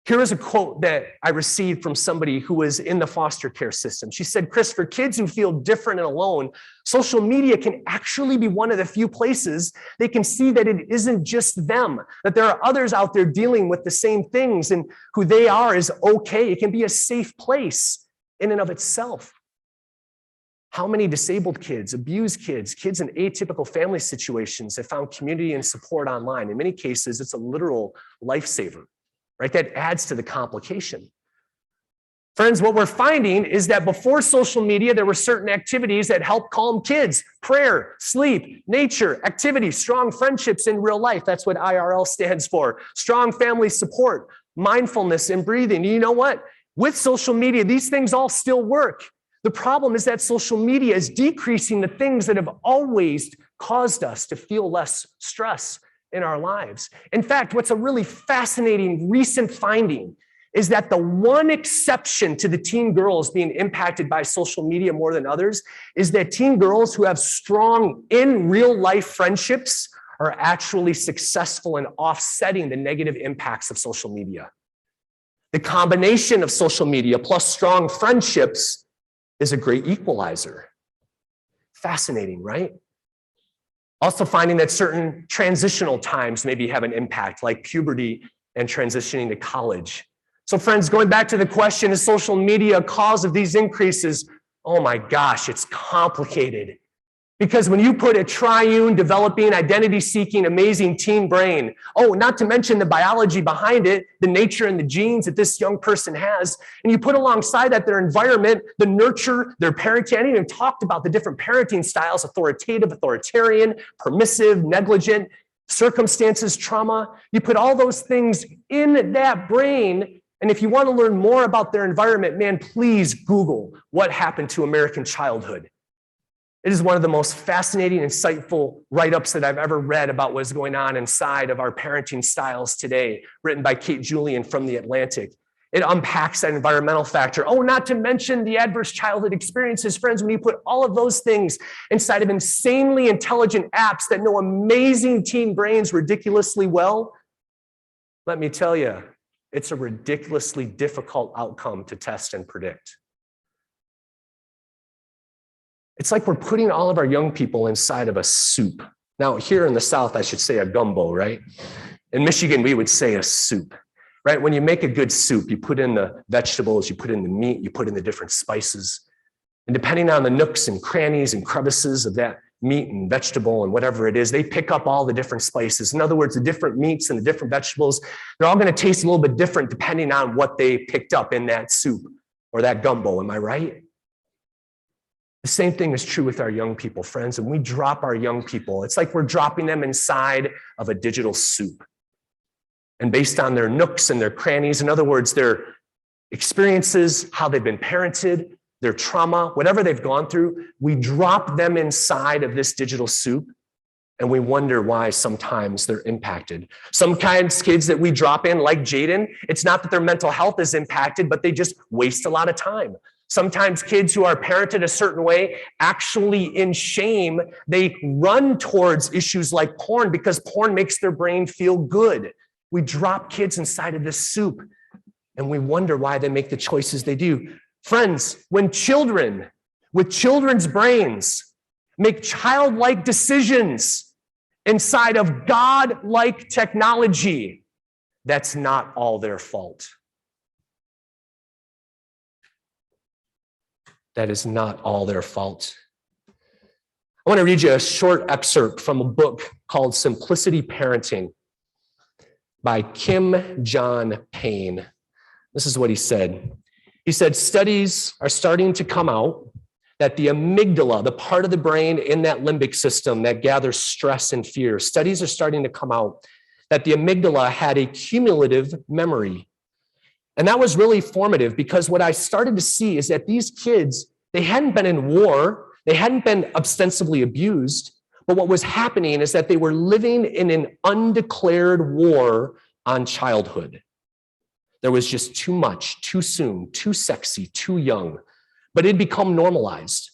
Here is a quote that I received from somebody who was in the foster care system. She said, Chris, for kids who feel different and alone, social media can actually be one of the few places they can see that it isn't just them, that there are others out there dealing with the same things, and who they are is okay. It can be a safe place in and of itself. How many disabled kids, abused kids, kids in atypical family situations have found community and support online? In many cases, it's a literal lifesaver. Right? That adds to the complication. Friends, what we're finding is that before social media, there were certain activities that help calm kids: prayer, sleep, nature, activities, strong friendships in real life. That's what IRL stands for. Strong family support, mindfulness, and breathing. You know what? With social media, these things all still work. The problem is that social media is decreasing the things that have always caused us to feel less stress in our lives. In fact, what's a really fascinating recent finding is that the one exception to the teen girls being impacted by social media more than others is that teen girls who have strong in real life friendships are actually successful in offsetting the negative impacts of social media. The combination of social media plus strong friendships is a great equalizer. Fascinating, right? Also finding that certain transitional times maybe have an impact, like puberty and transitioning to college. So friends, going back to the question, is social media a cause of these increases? Oh my gosh, it's complicated. Because when you put a triune, developing, identity-seeking, amazing teen brain, oh, not to mention the biology behind it, the nature and the genes that this young person has, and you put alongside that their environment, the nurture, their parenting. I didn't even talk about the different parenting styles, authoritative, authoritarian, permissive, negligent, circumstances, trauma. You put all those things in that brain, and if you want to learn more about their environment, man, please Google what happened to American childhood. It is one of the most fascinating, insightful write-ups that I've ever read about what's going on inside of our parenting styles today, written by Kate Julian from The Atlantic. It unpacks that environmental factor. Oh, not to mention the adverse childhood experiences. Friends, when you put all of those things inside of insanely intelligent apps that know amazing teen brains ridiculously well, let me tell you, it's a ridiculously difficult outcome to test and predict. It's like we're putting all of our young people inside of a soup. Now, here in the South, I should say a gumbo, right? In Michigan, we would say a soup, right? When you make a good soup, you put in the vegetables, you put in the meat, you put in the different spices. And depending on the nooks and crannies and crevices of that meat and vegetable and whatever it is, they pick up all the different spices. In other words, the different meats and the different vegetables, they're all going to taste a little bit different depending on what they picked up in that soup or that gumbo. Am I right? The same thing is true with our young people, friends. When we drop our young people, it's like we're dropping them inside of a digital soup. And based on their nooks and their crannies, in other words, their experiences, how they've been parented, their trauma, whatever they've gone through, we drop them inside of this digital soup, and we wonder why sometimes they're impacted. Some kinds of kids that we drop in, like Jaden, it's not that their mental health is impacted, but they just waste a lot of time. Sometimes kids who are parented a certain way, actually in shame, they run towards issues like porn because porn makes their brain feel good. We drop kids inside of this soup and we wonder why they make the choices they do. Friends, when children with children's brains make childlike decisions inside of God-like technology, that's not all their fault. That is not all their fault. I want to read you a short excerpt from a book called Simplicity Parenting by Kim John Payne. This is what he said. He said, studies are starting to come out that the amygdala, the part of the brain in that limbic system that gathers stress and fear, studies are starting to come out that the amygdala had a cumulative memory. And that was really formative because what I started to see is that these kids, they hadn't been in war, they hadn't been ostensibly abused, but what was happening is that they were living in an undeclared war on childhood. There was just too much, too soon, too sexy, too young, but it had become normalized.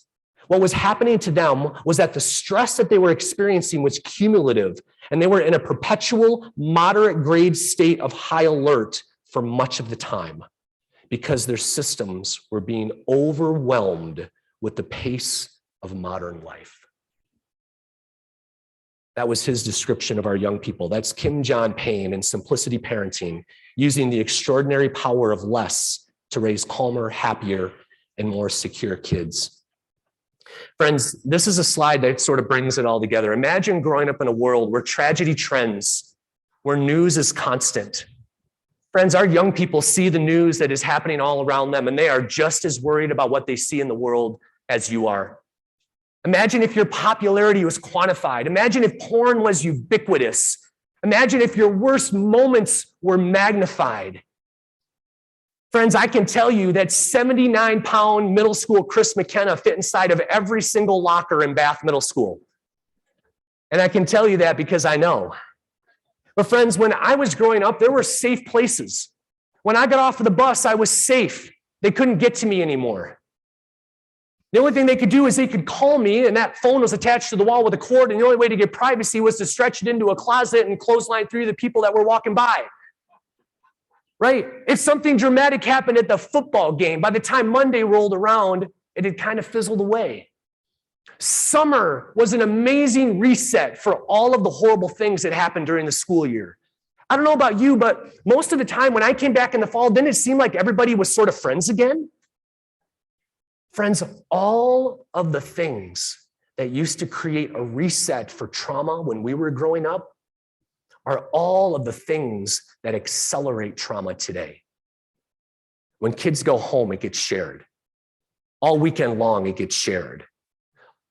What was happening to them was that the stress that they were experiencing was cumulative, and they were in a perpetual moderate grade state of high alert for much of the time because their systems were being overwhelmed with the pace of modern life. That was his description of our young people. That's Kim John Payne in Simplicity Parenting, using the extraordinary power of less to raise calmer, happier, and more secure kids. Friends, this is a slide that sort of brings it all together. Imagine growing up in a world where tragedy trends, where news is constant. Friends, our young people see the news that is happening all around them, and they are just as worried about what they see in the world as you are. Imagine if your popularity was quantified. Imagine if porn was ubiquitous. Imagine if your worst moments were magnified. Friends, I can tell you that 79-pound middle school Chris McKenna fit inside of every single locker in Bath Middle School. And I can tell you that because I know. But friends, when I was growing up, there were safe places. When I got off of the bus, I was safe. They couldn't get to me anymore. The only thing they could do is they could call me, and that phone was attached to the wall with a cord, and the only way to get privacy was to stretch it into a closet and clothesline through the people that were walking by. Right? If something dramatic happened at the football game, by the time Monday rolled around, it had kind of fizzled away. Summer was an amazing reset for all of the horrible things that happened during the school year. I don't know about you, but most of the time when I came back in the fall, didn't it seem like everybody was sort of friends again? Friends, all of the things that used to create a reset for trauma when we were growing up are all of the things that accelerate trauma today. When kids go home, it gets shared. All weekend long, it gets shared.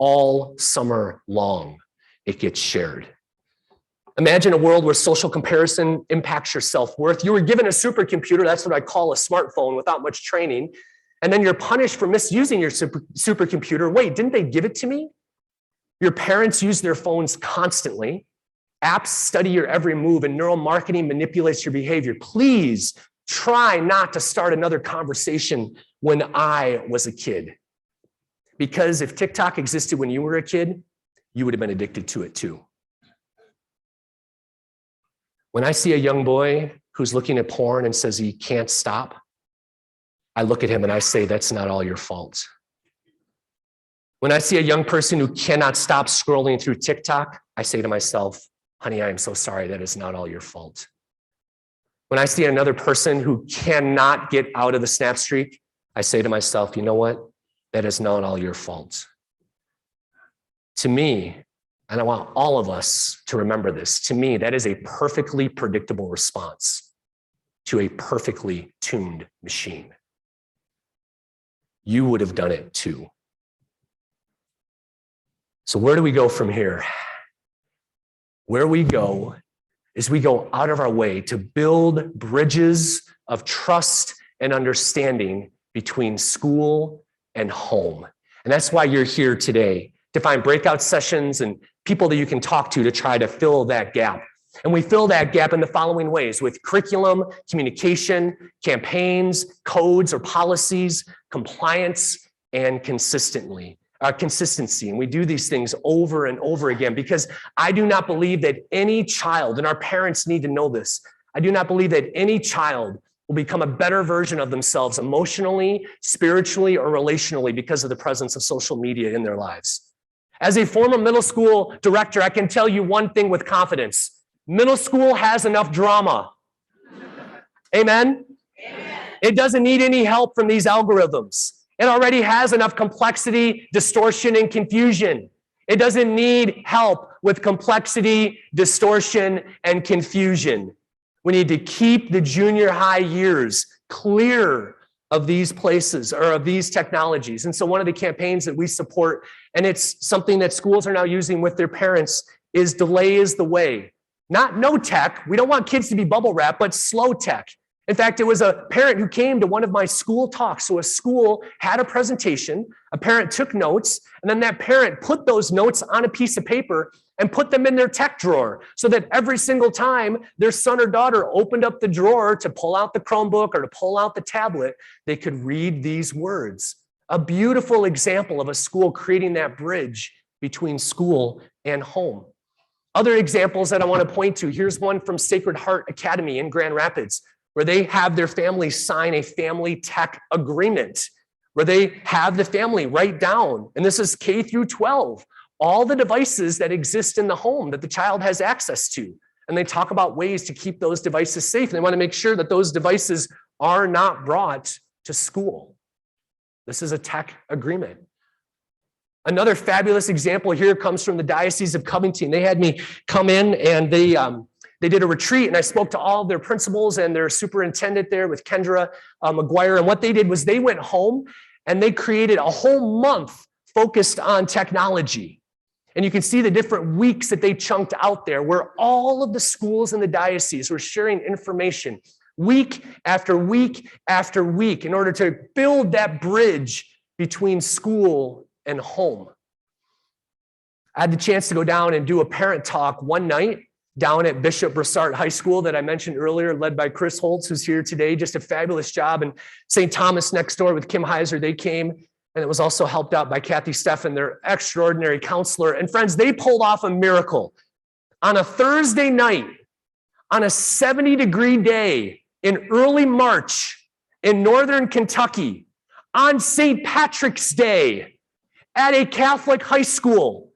All summer long, it gets shared. Imagine a world where social comparison impacts your self-worth. You were given a supercomputer, that's what I call a smartphone, without much training, and then you're punished for misusing your supercomputer. Wait, didn't they give it to me? Your parents use their phones constantly. Apps study your every move, and neuromarketing manipulates your behavior. Please try not to start another conversation when I was a kid. Because if TikTok existed when you were a kid, you would have been addicted to it too. When I see a young boy who's looking at porn and says he can't stop, I look at him and I say, that's not all your fault. When I see a young person who cannot stop scrolling through TikTok, I say to myself, honey, I am so sorry, that is not all your fault. When I see another person who cannot get out of the snap streak, I say to myself, you know what? That is not all your fault. To me, and I want all of us to remember this, to me, that is a perfectly predictable response to a perfectly tuned machine. You would have done it too. So where do we go from here? Where we go is we go out of our way to build bridges of trust and understanding between school and home. And that's why you're here today, to find breakout sessions and people that you can talk to try to fill that gap. And we fill that gap in the following ways: with curriculum, communication, campaigns, codes or policies, compliance, and consistency. And we do these things over and over again because I do not believe that any child, and our parents need to know this, I do not believe that any child will become a better version of themselves emotionally, spiritually, or relationally because of the presence of social media in their lives. As a former middle school director, I can tell you one thing with confidence. Middle school has enough drama. Amen? Amen. It doesn't need any help from these algorithms. It already has enough complexity, distortion, and confusion. It doesn't need help with complexity, distortion, and confusion. We need to keep the junior high years clear of these places or of these technologies. And so one of the campaigns that we support, and it's something that schools are now using with their parents, is Delay is the Way. Not no tech. We don't want kids to be bubble wrap, but slow tech. In fact, it was a parent who came to one of my school talks. So a school had a presentation, a parent took notes, and then that parent put those notes on a piece of paper and put them in their tech drawer so that every single time their son or daughter opened up the drawer to pull out the Chromebook or to pull out the tablet, they could read these words. A beautiful example of a school creating that bridge between school and home. Other examples that I want to point to, here's one from Sacred Heart Academy in Grand Rapids, where they have their family sign a family tech agreement, where they have the family write down, and this is K through 12, all the devices that exist in the home that the child has access to. And they talk about ways to keep those devices safe. And they want to make sure that those devices are not brought to school. This is a tech agreement. Another fabulous example here comes from the Diocese of Covington. They had me come in and they did a retreat, and I spoke to all of their principals and their superintendent there with Kendra McGuire. And what they did was they went home and they created a whole month focused on technology. And you can see the different weeks that they chunked out there where all of the schools in the diocese were sharing information week after week after week, in order to build that bridge between school and home. I had the chance to go down and do a parent talk one night down at Bishop Brossart High School that I mentioned earlier, led by Chris Holtz, who's here today. Just a fabulous job. And St. Thomas next door with Kim Heiser, they came, and it was also helped out by Kathy Steffen, their extraordinary counselor. And friends, they pulled off a miracle. On a Thursday night, on a 70-degree day in early March in northern Kentucky, on St. Patrick's Day at a Catholic high school,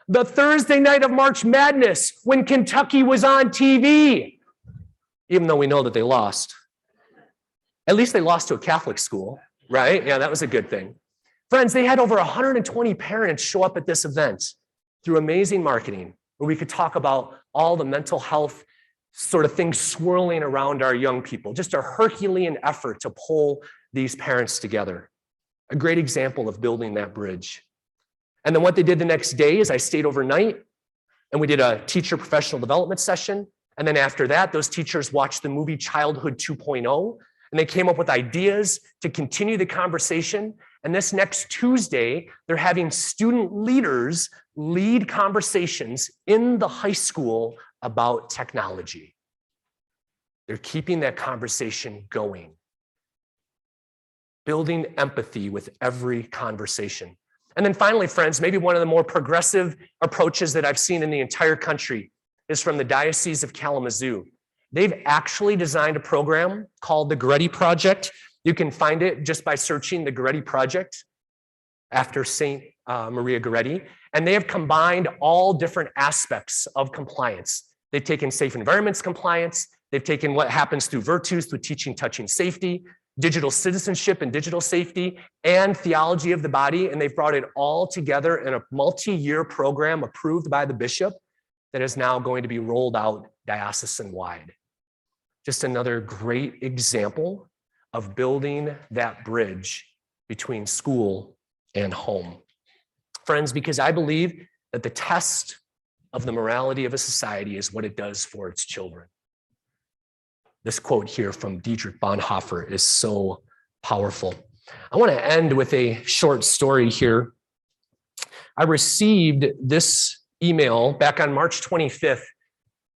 the Thursday night of March Madness when Kentucky was on TV, even though we know that they lost. At least they lost to a Catholic school, right? Yeah, that was a good thing. Friends, they had over 120 parents show up at this event through amazing marketing, where we could talk about all the mental health sort of things swirling around our young people. Just a Herculean effort to pull these parents together. A great example of building that bridge. And then what they did the next day is I stayed overnight and we did a teacher professional development session. And then after that, those teachers watched the movie Childhood 2.0, and they came up with ideas to continue the conversation. And this next Tuesday, they're having student leaders lead conversations in the high school about technology. They're keeping that conversation going, building empathy with every conversation. And then finally, friends, maybe one of the more progressive approaches that I've seen in the entire country is from the Diocese of Kalamazoo. They've actually designed a program called the Goretti Project. You can find it just by searching the Goretti Project after St. Maria Goretti. And they have combined all different aspects of compliance. They've taken safe environments compliance. They've taken what happens through Virtus, through teaching, touching, safety, digital citizenship and digital safety, and theology of the body. And they've brought it all together in a multi-year program approved by the bishop that is now going to be rolled out diocesan-wide. Just another great example of building that bridge between school and home. Friends, because I believe that the test of the morality of a society is what it does for its children. This quote here from Dietrich Bonhoeffer is so powerful. I want to end with a short story here. I received this email back on March 25th.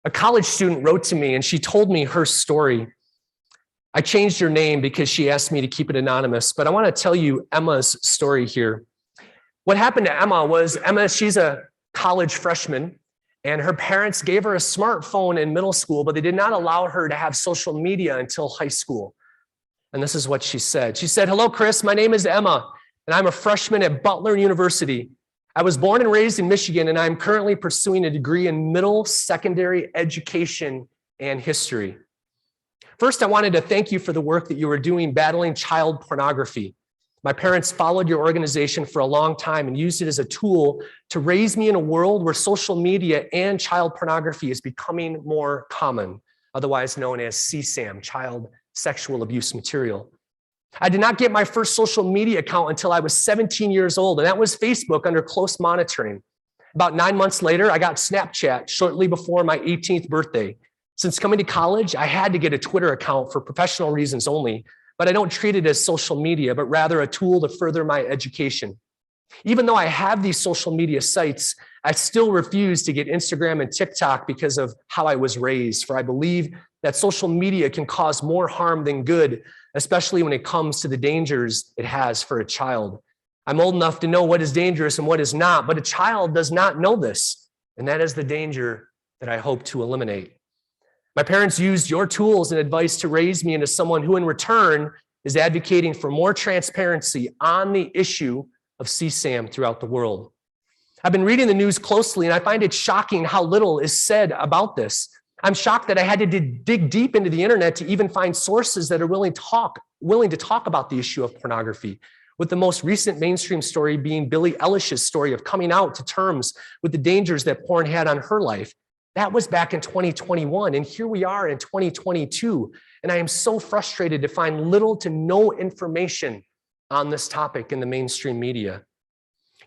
A college student wrote to me and she told me her story. I changed her name because she asked me to keep it anonymous, but I want to tell you Emma's story here. What happened to Emma was, she's a college freshman, and her parents gave her a smartphone in middle school, but they did not allow her to have social media until high school. And this is what she said. She said, "Hello, Chris. My name is Emma, and I'm a freshman at Butler University. I was born and raised in Michigan, and I'm currently pursuing a degree in middle secondary education and history. First, I wanted to thank you for the work that you were doing battling child pornography. My parents followed your organization for a long time and used it as a tool to raise me in a world where social media and child pornography is becoming more common, otherwise known as CSAM, child sexual abuse material. I did not get my first social media account until I was 17 years old, and that was Facebook under close monitoring. About 9 months later, I got Snapchat shortly before my 18th birthday. Since coming to college, I had to get a Twitter account for professional reasons only, but I don't treat it as social media, but rather a tool to further my education. Even though I have these social media sites, I still refuse to get Instagram and TikTok because of how I was raised, for I believe that social media can cause more harm than good, especially when it comes to the dangers it has for a child. I'm old enough to know what is dangerous and what is not, but a child does not know this, and that is the danger that I hope to eliminate. My parents used your tools and advice to raise me into someone who in return is advocating for more transparency on the issue of CSAM throughout the world. I've been reading the news closely and I find it shocking how little is said about this. I'm shocked that I had to dig deep into the internet to even find sources that are willing to talk about the issue of pornography, with the most recent mainstream story being Billie Eilish's story of coming out to terms with the dangers that porn had on her life. That was back in 2021, and here we are in 2022, and I am so frustrated to find little to no information on this topic in the mainstream media.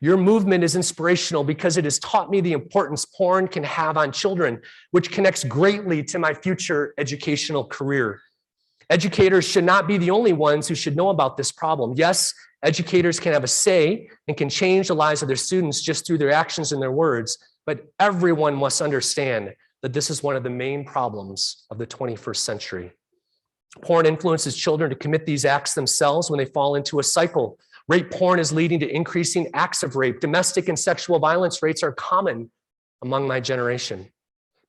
Your movement is inspirational because it has taught me the importance porn can have on children, which connects greatly to my future educational career. Educators should not be the only ones who should know about this problem. Yes, educators can have a say and can change the lives of their students just through their actions and their words, but everyone must understand that this is one of the main problems of the 21st century. Porn influences children to commit these acts themselves when they fall into a cycle. Rape porn is leading to increasing acts of rape. Domestic and sexual violence rates are common among my generation.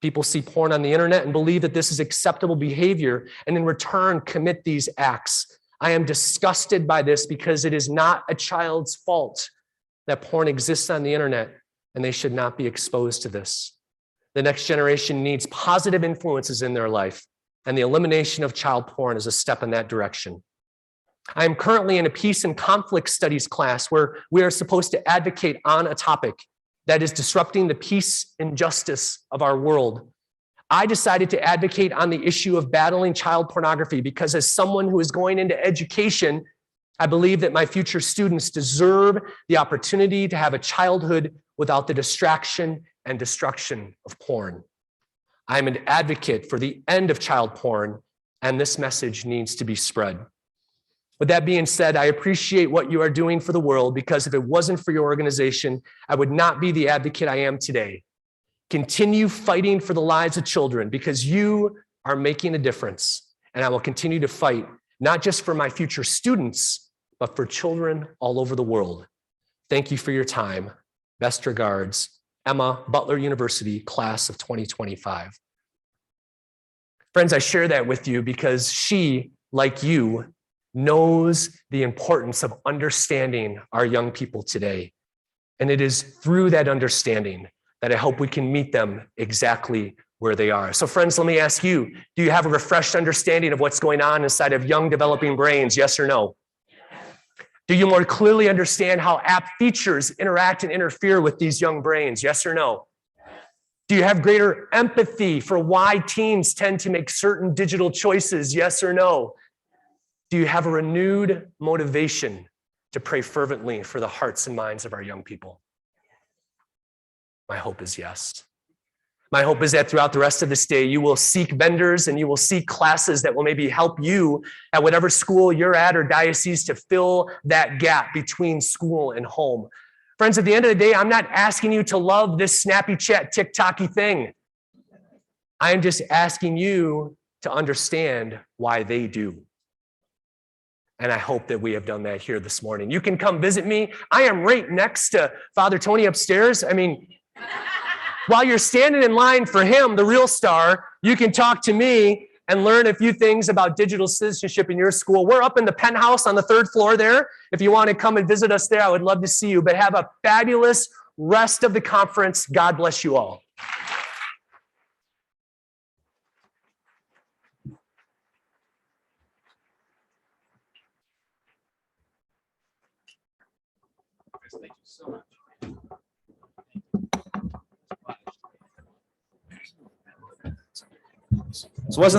People see porn on the internet and believe that this is acceptable behavior and in return commit these acts. I am disgusted by this because it is not a child's fault that porn exists on the internet and they should not be exposed to this. The next generation needs positive influences in their life, and the elimination of child porn is a step in that direction. I am currently in a peace and conflict studies class where we are supposed to advocate on a topic that is disrupting the peace and justice of our world. I decided to advocate on the issue of battling child pornography because as someone who is going into education, I believe that my future students deserve the opportunity to have a childhood without the distraction and destruction of porn. I'm an advocate for the end of child porn, and this message needs to be spread. With that being said, I appreciate what you are doing for the world because if it wasn't for your organization, I would not be the advocate I am today. Continue fighting for the lives of children because you are making a difference. And I will continue to fight, not just for my future students, but for children all over the world. Thank you for your time. Best regards, Emma, Butler University, class of 2025. Friends, I share that with you because she, like you, knows the importance of understanding our young people today. And it is through that understanding that I hope we can meet them exactly where they are. So friends, let me ask you, do you have a refreshed understanding of what's going on inside of young developing brains? Yes or no? Do you more clearly understand how app features interact and interfere with these young brains? Yes or no? Do you have greater empathy for why teens tend to make certain digital choices? Yes or no? Do you have a renewed motivation to pray fervently for the hearts and minds of our young people? My hope is yes. My hope is that throughout the rest of this day, you will seek vendors and you will seek classes that will maybe help you at whatever school you're at or diocese to fill that gap between school and home. Friends, at the end of the day, I'm not asking you to love this snappy chat, TikTok-y thing. I am just asking you to understand why they do. And I hope that we have done that here this morning. You can come visit me. I am right next to Father Tony upstairs. I mean, while you're standing in line for him, the real star, you can talk to me and learn a few things about digital citizenship in your school. We're up in the penthouse on the 3rd floor there. If you want to come and visit us there, I would love to see you. But have a fabulous rest of the conference. God bless you all. Thank you so much. So wasn't that